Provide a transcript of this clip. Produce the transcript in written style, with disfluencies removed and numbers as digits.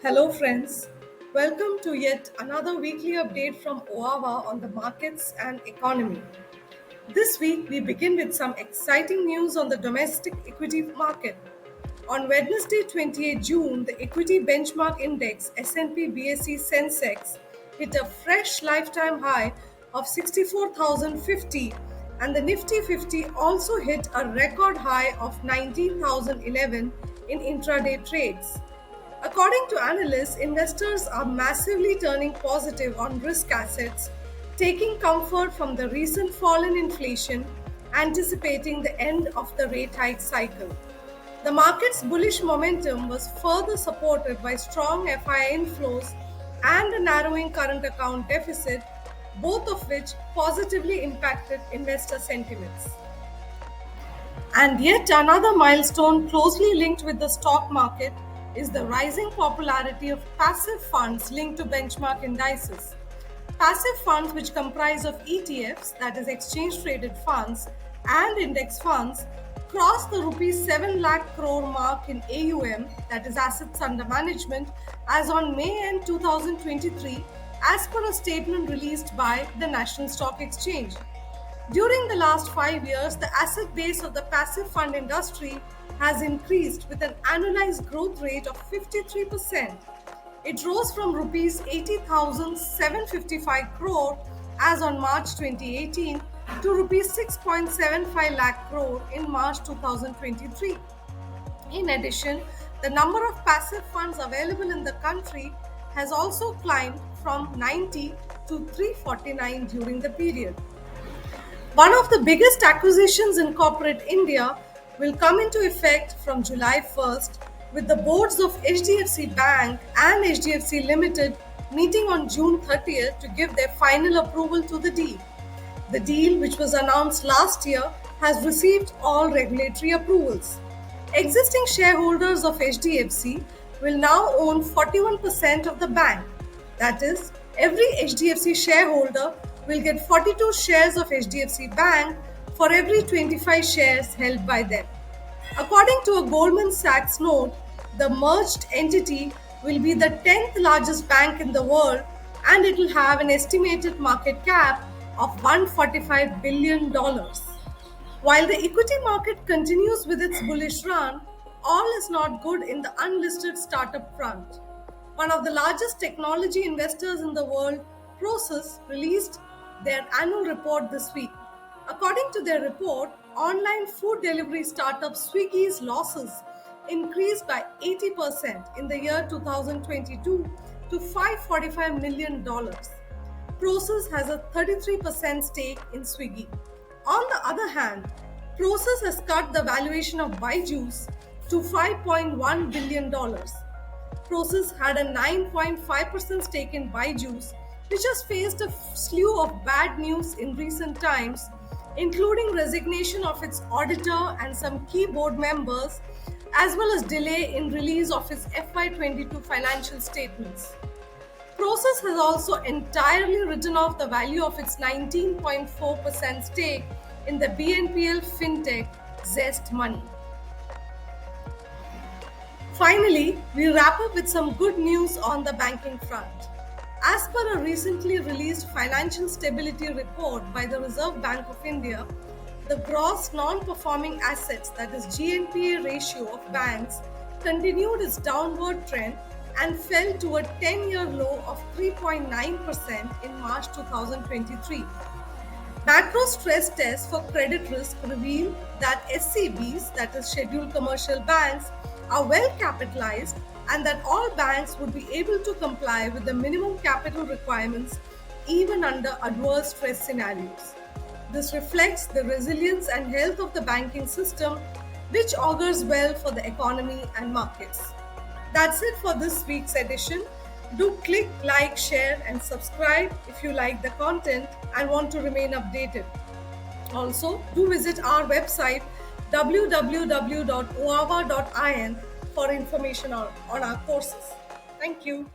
Hello, friends. Welcome to yet another weekly update from OAWA on the markets and economy. This week, we begin with some exciting news on the domestic equity market. On Wednesday, 28 June, the equity benchmark index S&P BSE Sensex hit a fresh lifetime high of 64,050, and the Nifty 50 also hit a record high of 19,011 in intraday trades. According to analysts, investors are massively turning positive on risk assets, taking comfort from the recent fall in inflation, anticipating the end of the rate hike cycle. The market's bullish momentum was further supported by strong FII inflows and a narrowing current account deficit, both of which positively impacted investor sentiments. And yet another milestone closely linked with the stock market is the rising popularity of passive funds linked to benchmark indices. Passive funds, which comprise of ETFs, that is exchange traded funds, and index funds, crossed the rupees 7 lakh crore mark in AUM, that is assets under management, as on May end 2023, as per a statement released by the National Stock Exchange. During the last 5 years, the asset base of the passive fund industry has increased with an annualized growth rate of 53%. It rose from rupees 80,755 crore as on March 2018 to rupees 6.75 lakh crore in March 2023. In addition, the number of passive funds available in the country has also climbed from 90 to 349 during the period. One of the biggest acquisitions in corporate India will come into effect from July 1st, with the boards of HDFC Bank and HDFC Limited meeting on June 30th to give their final approval to the deal. The deal, which was announced last year, has received all regulatory approvals. Existing shareholders of HDFC will now own 41% of the bank. That is, every HDFC shareholder will get 42 shares of HDFC Bank for every 25 shares held by them. According to a Goldman Sachs note, the merged entity will be the 10th largest bank in the world, and it will have an estimated market cap of $145 billion. While the equity market continues with its bullish run, all is not good in the unlisted startup front. One of the largest technology investors in the world, Prosus, released their annual report this week. According to their report, online food delivery startup Swiggy's losses increased by 80% in the year 2022 to $545 million. Prosus has a 33% stake in Swiggy. On the other hand, Prosus has cut the valuation of Byju's to $5.1 billion. Prosus had a 9.5% stake in Byju's, which has faced a slew of bad news in recent times, including resignation of its auditor and some key board members, as well as delay in release of its FY22 financial statements. Prosus has also entirely written off the value of its 19.4% stake in the BNPL fintech Zest Money. Finally, we wrap up with some good news on the banking front. As per a recently released financial stability report by the Reserve Bank of India, the gross non-performing assets, that is GNPA ratio of banks, continued its downward trend and fell to a 10-year low of 3.9% in March 2023. Macro stress tests for credit risk reveal that SCBs, that is scheduled commercial banks, are well capitalized and that all banks would be able to comply with the minimum capital requirements even under adverse stress scenarios. This reflects the resilience and health of the banking system, which augurs well for the economy and markets. That's it for this week's edition. Do click, like, share, and subscribe if you like the content and want to remain updated. Also, do visit our website www.oawa.in for information on our courses. Thank you.